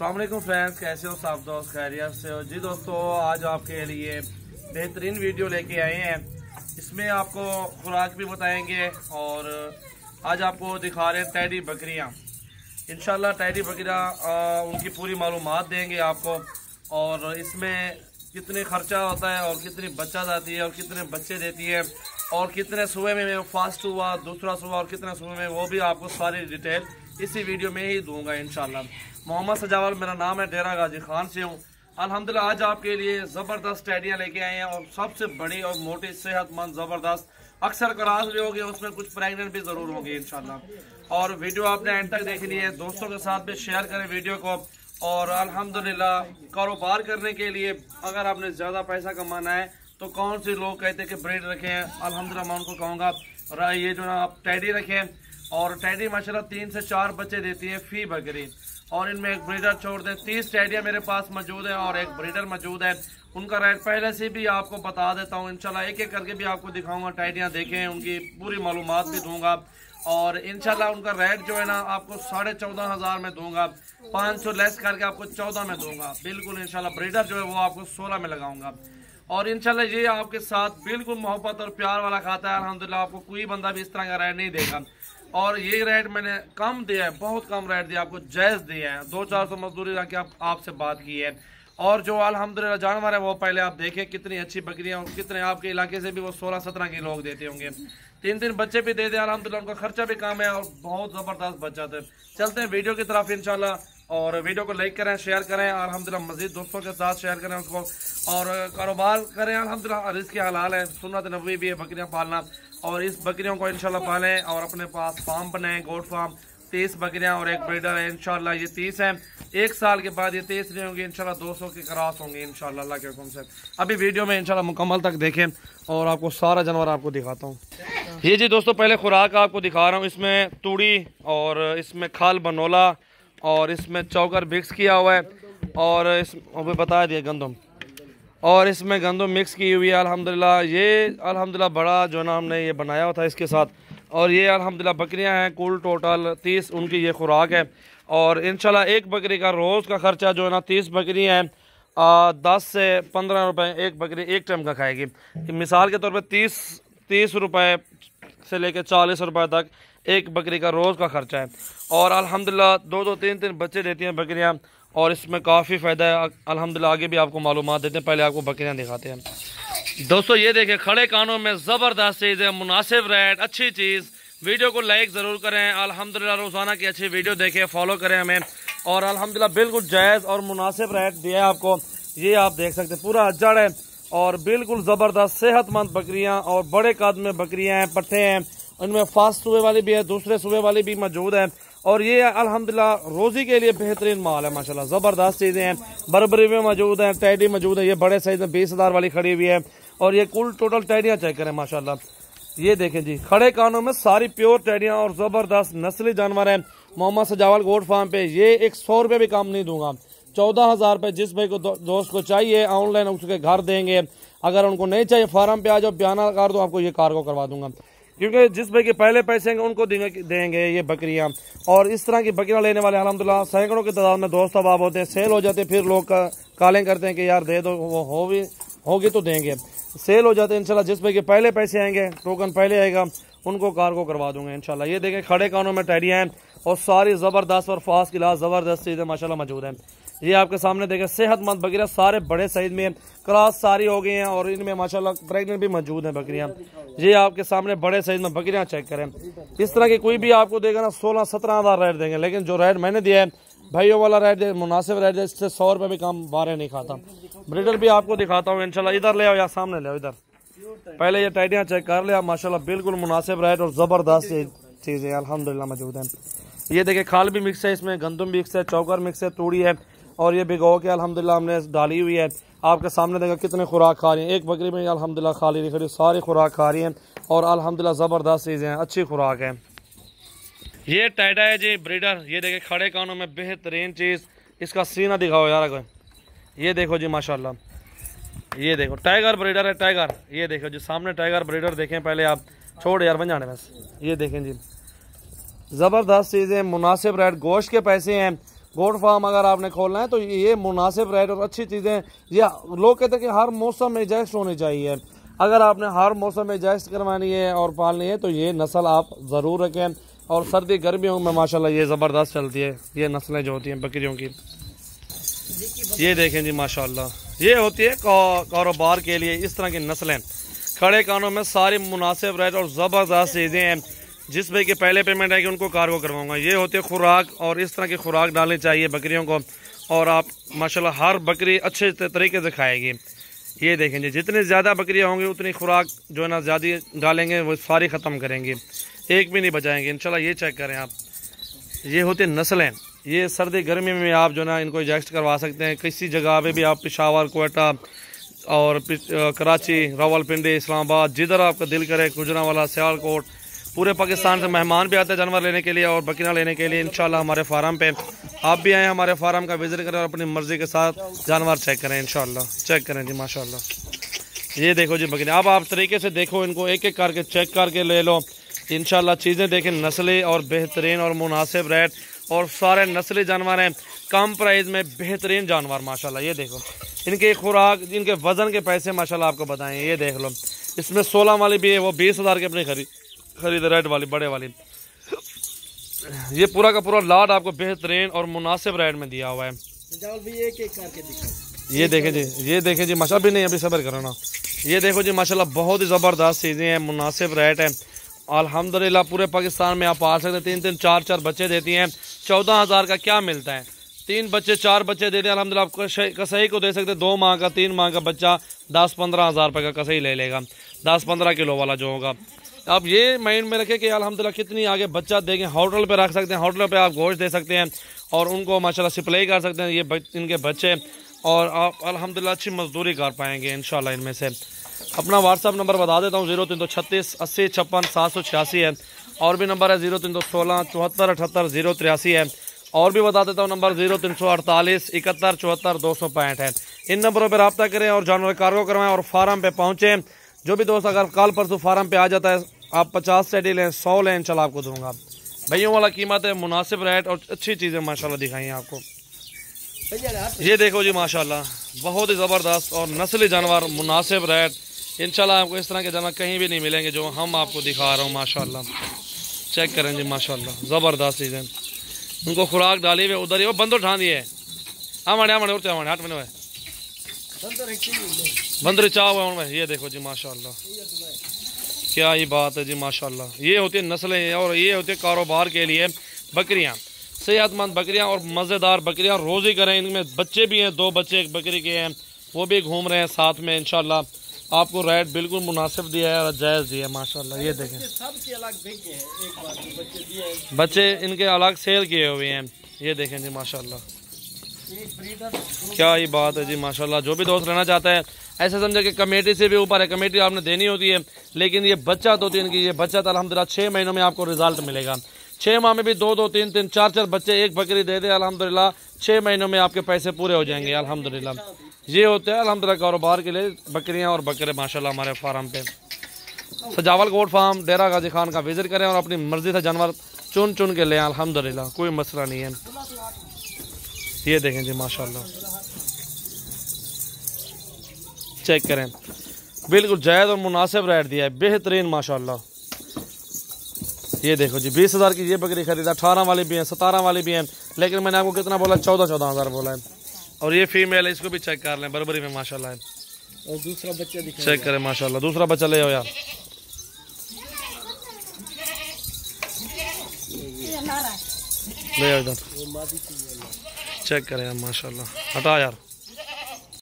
अस्सलाम वालेकुम फ्रेंड्स, कैसे हो सब दोस्त? खैरियत से हो जी दोस्तों। आज आपके लिए बेहतरीन वीडियो लेके आए हैं। इसमें आपको खुराक भी बताएंगे और आज आपको दिखा रहे हैं टैडी बकरियां। इंशाल्लाह टैडी बकरियां उनकी पूरी मालूमात देंगे आपको, और इसमें कितने खर्चा होता है और कितनी बच्चा जाती है और कितने बच्चे देती है और कितने सुबह में फास्ट हुआ, दूसरा सुबह और कितने सुबह में, वो भी आपको सारी डिटेल इसी वीडियो में ही दूंगा इंशाल्लाह। मोहम्मद सजावल मेरा नाम है, डेरा गाजी खान से हूँ। अल्हम्दुलिल्लाह आज आपके लिए ज़बरदस्त टैडियाँ लेके आए हैं और सबसे बड़ी और मोटी सेहतमंद ज़बरदस्त। अक्सर क्रास भी होगी, उसमें कुछ प्रेगनेंट भी ज़रूर होगी इंशाल्लाह। और वीडियो आपने एंड तक देखनी है, दोस्तों के साथ भी शेयर करें वीडियो को। और अल्हम्दुलिल्लाह कारोबार करने के लिए अगर आपने ज़्यादा पैसा कमाना है तो कौन से लोग कहते हैं कि ब्रीड रखें, अल्हम्दुलिल्लाह मैं उनको कहूँगा ये जो ना आप टैडी रखें। और टैडी माशाल्लाह 3 से 4 बच्चे देती है फी बकरी, और इनमें एक ब्रीडर छोड़ दें। 30 टैडियाँ मेरे पास मौजूद है और एक ब्रीडर मौजूद है। उनका रेट पहले से भी आपको बता देता हूँ इंशाल्लाह, एक एक करके भी आपको दिखाऊंगा। टैडियाँ देखें, उनकी पूरी मालूमात भी दूंगा और इंशाल्लाह उनका रेट जो है ना आपको 14,500 में दूंगा। 500 लेस करके आपको 14 में दूंगा बिल्कुल इंशाल्लाह। ब्रीडर जो है वो आपको 16 में लगाऊंगा और इंशाल्लाह ये आपके साथ बिल्कुल मोहब्बत और प्यार वाला खाता है। अल्हम्दुलिल्लाह आपको कोई बंदा भी इस तरह का रेट नहीं देगा। और ये रेट मैंने कम दिया है, बहुत कम रेट दिया आपको, जायज़ दिया है। 200-400 मजदूरी रख के आपसे बात की है। और जो अल्हम्दुलिल्लाह जानवर है वो पहले आप देखें कितनी अच्छी बकरियां, कितने आपके इलाके से भी वो 16-17 के लोग देते होंगे। 3 बच्चे भी दे दें अल्हम्दुलिल्लाह, उनका खर्चा भी कम है और बहुत ज़बरदस्त बच्चा थे। चलते हैं वीडियो की तरफ इंशाल्लाह, और वीडियो को लाइक करें, शेयर करें और अल्हम्दुलिल्लाह मज़ीद दोस्तों के साथ शेयर करें उसको, और कारोबार करें। अल्हम्दुलिल्लाह रिज़्क़ हलाल है, सुन्नत नबवी भी है बकरियां पालना। और इस बकरियों को इंशाल्लाह पालें और अपने पास फार्म बनाएं, गोट फार्म। 30 बकरियां और एक ब्रीडर है इंशाल्लाह। ये 30 है, 1 साल के बाद ये 30 नहीं होंगी इंशाल्लाह, 200 के क्रॉस होंगे इंशाल्लाह अल्लाह के हुक्म से। अभी वीडियो में इंशाल्लाह मुकम्मल तक देखें और आपको सारा जानवर आपको दिखाता हूँ। ये जी दोस्तों पहले खुराक आपको दिखा रहा हूँ। इसमें तूड़ी और इसमें खाल बनोला और इसमें चौकर मिक्स किया हुआ है, और इस बता दिया गंदम, और इसमें गंदम मिक्स की हुई है अल्हम्दुलिल्लाह। ये अल्हम्दुलिल्लाह बड़ा जो ना हमने ये बनाया हुआ था इसके साथ। और ये अल्हम्दुलिल्लाह बकरियां हैं, कुल टोटल 30 उनकी ये खुराक है। और इंशाल्लाह एक बकरी का रोज़ का खर्चा जो है ना, 30 बकरी हैं 10 से 15 रुपए एक बकरी एक टाइम का खाएगी। मिसाल के तौर पर 30 रुपए से लेकर 40 रुपए तक एक बकरी का रोज़ का खर्चा है। और अल्हम्दुलिल्लाह 2-2, 3-3 बच्चे देती हैं बकरियां, और इसमें काफ़ी फ़ायदा है अल्हम्दुलिल्लाह। आगे भी आपको मालूमात देते हैं, पहले आपको बकरियां दिखाते हैं। दोस्तों ये देखें खड़े कानों में ज़बरदस्त चीज़ है, मुनासिब रेट, अच्छी चीज़। वीडियो को लाइक ज़रूर करें। अल्हम्दुलिल्लाह रोज़ाना की अच्छी वीडियो देखें, फॉलो करें हमें। और अल्हम्दुलिल्लाह बिल्कुल जायज़ और मुनासिब रेट दिया है आपको। ये आप देख सकते हैं पूरा जड़ है और बिल्कुल ज़बरदस्त सेहतमंद बकरियाँ और बड़े कद में बकरियाँ हैं, पट्टे हैं। उनमें फास्ट सुबह वाली भी है, दूसरे सुबह वाली भी मौजूद है। और ये अल्हम्दुलिल्लाह रोज़ी के लिए बेहतरीन माल है माशाल्लाह, ज़बरदस्त चीज़ें हैं। बरबरी में मौजूद है, टैडी मौजूद है। ये बड़े साइज में 20,000 वाली खड़ी हुई है। और ये कुल टोटल टैडियाँ चेक करें माशाल्लाह। ये देखें जी खड़े कानों में सारी प्योर टैडियाँ और ज़बरदस्त नस्ली जानवर हैं। मोहम्मद सजावल गोट फार्म पे ये 100 रुपये भी कम नहीं दूंगा। 14,000 रुपये जिस भाई को दोस्त को चाहिए ऑनलाइन उसके घर देंगे। अगर उनको नहीं चाहिए फार्म पे आ जाओ, बयाना कर दो, आपको ये कार्गो करवा दूंगा। क्योंकि जिस भाई के पहले पैसे हैं उनको देंगे ये बकरियां। और इस तरह की बकरियां लेने वाले अल्हम्दुलिल्लाह सैकड़ों की तादाद में दोस्त अहबाब होते हैं। सेल हो जाते हैं, फिर लोग कालें करते हैं कि यार दे दो, वो होगी तो देंगे। सेल हो जाते हैं इंशाल्लाह। जिस भाई के पहले पैसे आएंगे, टोकन पहले आएगा, उनको कार्गो करवा दूंगा इंशाल्लाह। ये देखें खड़े कानों में टैडियां हैं और सारी ज़बरदस्त और फास्ट क्लास ज़बरदस्त चीज़ें माशाल्लाह मौजूद हैं। ये आपके सामने देखें सेहतमंद बकरियां, सारे बड़े साइज में क्रॉस सारी हो गई हैं और इनमें माशाल्लाह प्रेग्नेंट भी मौजूद हैं बकरियां। ये आपके सामने बड़े साइज में बकरियां चेक करें। इस तरह की कोई भी आपको देगा ना 16-17 हज़ार रेट देंगे, लेकिन जो रेट मैंने दिया है भाइयों वाला रेट है, मुनासिब रेट है। इससे 100 रुपये भी कम बारह नहीं खाता। ब्रीडर भी आपको दिखाता हूँ इंशाल्लाह। इधर ले आओ या सामने ले आओ, इधर पहले ये टैडियाँ चेक कर लिया माशाल्लाह। बिल्कुल मुनासिब रेट और ज़बरदस्त चीज़ें अल्हम्दुलिल्लाह मौजूद हैं। ये देखिए खाल भी मिक्स है, इसमें गंदम मिक्स है, चौकर मिक्स है, तूड़ी है, और ये भिगो के अल्हम्दुलिल्लाह हमने डाली हुई है। आपके सामने देखा कितने खुराक खा रही हैं। एक बकरी में अल्हम्दुलिल्लाह खाली नहीं खड़ी, सारी खुराक खा रही हैं और अल्हम्दुलिल्लाह ज़बरदस्त चीज़ें हैं, अच्छी खुराक है। ये टैडा है जी ब्रीडर। ये देखिए खड़े कानों में बेहतरीन चीज़। इसका सीना दिखाओ यार कोई। ये देखो जी माशाल्लाह, ये देखो टाइगर ब्रीडर है, टाइगर। ये देखो जी सामने टाइगर ब्रीडर देखें पहले आप, छोड़ यार बन जाने बस। ये देखें जी ज़बरदस्त चीज़ें, मुनासिब रेट, गोश्त के पैसे हैं। गोट फार्म अगर आपने खोलना है तो ये मुनासिब रेट और अच्छी चीज़ें, ये लोग कहते हैं कि हर मौसम में एडजस्ट होनी चाहिए। अगर आपने हर मौसम में एडजस्ट करवानी है और पालनी है तो ये नस्ल आप ज़रूर रखें। और सर्दी गर्मियों में माशाल्लाह ये ज़बरदस्त चलती है। ये नस्लें जो होती हैं बकरियों की, ये देखें जी माशाल्लाह, ये होती है कारोबार के लिए इस तरह की नस्लें। खड़े कानों में सारी मुनासिब रेट और ज़बरदस्त चीज़ें हैं, जिसमें कि पहले पेमेंट है कि उनको कार्गो करवाऊंगा। ये होती है खुराक, और इस तरह की खुराक डालनी चाहिए बकरियों को, और आप माशाल्लाह हर बकरी अच्छे तरीके से खाएगी। ये देखें जी, जितनी ज़्यादा बकरियाँ होंगी उतनी खुराक जो है ना ज़्यादा डालेंगे, वो सारी ख़त्म करेंगी, एक भी नहीं बचाएंगे इंशाल्लाह। ये चेक करें आप, ये होते नस्लें। ये सर्दी गर्मी में आप जो ना इनको एडजस्ट करवा सकते हैं। किसी जगह पे भी आप पेशावर, कोयटा और कराची, रावलपिंडी, इस्लामाबाद, जिधर आपका दिल करे, गुजरांवाला, सियालकोट, पूरे पाकिस्तान से मेहमान भी आते हैं जानवर लेने के लिए और बकरियां लेने के लिए। इंशाल्लाह हमारे फार्म पे आप भी आएँ, हमारे फार्म का विजिट करें और अपनी मर्ज़ी के साथ जानवर चेक करें इंशाल्लाह। चेक करें जी माशाल्लाह। ये देखो जी बकरियां, अब आप तरीके से देखो इनको, एक एक करके चेक करके ले लो इंशाल्लाह। चीज़ें देखें नस्ली और बेहतरीन और मुनासिब रेट, और सारे नस्ली जानवर हैं, कम प्राइस में बेहतरीन जानवर माशाल्लाह। ये देखो इनके खुराक, इनके वज़न के पैसे माशाल्लाह आपको बताएं। ये देख लो, इसमें 16 वाली भी है, वो 20,000 की अपनी खरीद रेड वाली, बड़े वाली। ये पूरा का पूरा लाट आपको बेहतरीन और मुनासिब रेट में दिया हुआ है। ये देखें जी, ये देखें जी माशाल्लाह, भी नहीं अभी सब्र करो ना। ये देखो जी माशाल्लाह, बहुत ही ज़बरदस्त चीज़ें हैं, मुनासिब रेट है अल्हम्दुलिल्लाह। पूरे पाकिस्तान में आप पाल सकते हैं। 3-3, 4-4 बच्चे देती हैं। 14,000 का क्या मिलता है? 3 बच्चे 4 बच्चे देते हैं अल्हम्दुलिल्लाह। आप कसाई को दे सकते हैं 2 माह का, 3 माह का बच्चा 10-15 हज़ार रुपये का कसाई ले लेगा, 10-15 किलो वाला जो होगा। आप ये माइंड में रखें कि अल्हम्दुलिल्लाह कितनी आगे बच्चा देंगे। होटल पे रख सकते हैं, होटल पे आप गोश्त दे सकते हैं और उनको माशाल्लाह सप्लाई कर सकते हैं ये इनके बच्चे, और आप अल्हम्दुलिल्लाह अच्छी मजदूरी कर पाएंगे इंशाल्लाह इनमें से। अपना व्हाट्सअप नंबर बता देता हूँ, 0336 80 56 786 है, और भी नंबर है 0316 74 78 083 है, और भी बता देता हूँ नंबर 0348 71 74 265 है। इन नंबरों पर रब्ता करें और जानवर कार्गो करवाएं और फार्म पे पहुँचें। जो भी दोस्त अगर कल परसों फार्म पे आ जाता है, आप 50 टेडी लें, 100 लें, इंशाल्लाह आपको दूंगा। भैयों वाला कीमत है, मुनासिब रेट और अच्छी चीज़ें माशाल्लाह दिखाई हैं आपको। ये देखो जी माशाल्लाह, बहुत ही ज़बरदस्त और नस्ली जानवर, मुनासिब रेट। इंशाल्लाह आपको इस तरह के जानवर कहीं भी नहीं मिलेंगे जो हम आपको दिखा रहा हूँ माशाल्लाह। चेक करें जी माशाल्लाह, ज़बरदस्त चीज़ें। उनको खुराक डाली हुई उधर ही, वो बंदर उठा दिए हाट में बंदर चाह हुआ उनमें। ये देखो जी माशाल्लाह, क्या ही बात है जी माशाल्लाह। ये होती है नस्लें और ये होती है कारोबार के लिए बकरियां, सेहतमंद बकरियां और मज़ेदार बकरियां। रोज़ी करें, इनमें बच्चे भी हैं, 2 बच्चे एक बकरी के हैं, वो भी घूम रहे हैं साथ में। इंशाल्लाह आपको रेट बिल्कुल मुनासिब दिया है और जायज़ दिया है माशाल्लाह। ये देखें सबके अलग बिके हैं, एक बार बच्चे दिए हैं, बच्चे इनके अलग सेल किए हुए हैं। ये देखें जी माशाल्लाह, क्या ही बात है जी माशाल्लाह। जो भी दोस्त रहना चाहता है, ऐसे समझे कि कमेटी से भी ऊपर है, कमेटी आपने देनी होती है, लेकिन ये बचत होती है इनकी। ये बचत अल्हम्दुलिल्लाह 6 महीनों में आपको रिजल्ट मिलेगा। 6 माह में भी 2-2, 3-3, 4-4 बच्चे एक बकरी दे दे अल्हम्दुलिल्लाह, 6 महीनों में आपके पैसे पूरे हो जाएंगे अल्हम्दुलिल्लाह। ये होता है अल्हम्दुलिल्लाह कारोबार के लिए बकरियां और बकरे माशाल्लाह हमारे फार्म पे। सजावल गोट फार्म डेरा गाजी खान का विजिट करें और अपनी मर्जी से जानवर चुन चुन के लें अल्हम्दुलिल्लाह, कोई मसला नहीं है। ये देखें जी माशाल्लाह, चेक करें, बिल्कुल जायज़ और मुनासिब रेट दिया है, बेहतरीन माशाल्लाह। ये देखो जी 20,000 की ये बकरी खरीदा, 18 वाली भी है, 17 वाली भी है, लेकिन मैंने आपको कितना बोला, 14 हज़ार बोला है। और ये फीमेल है, इसको भी चेक कर लें, बराबरी में माशाल्लाह है। और दूसरा बच्चा चेक करें माशाल्लाह, दूसरा बच्चा ले आओ यार, ले आओ इधर, चेक करें यार माशाल्लाह। हटा यार।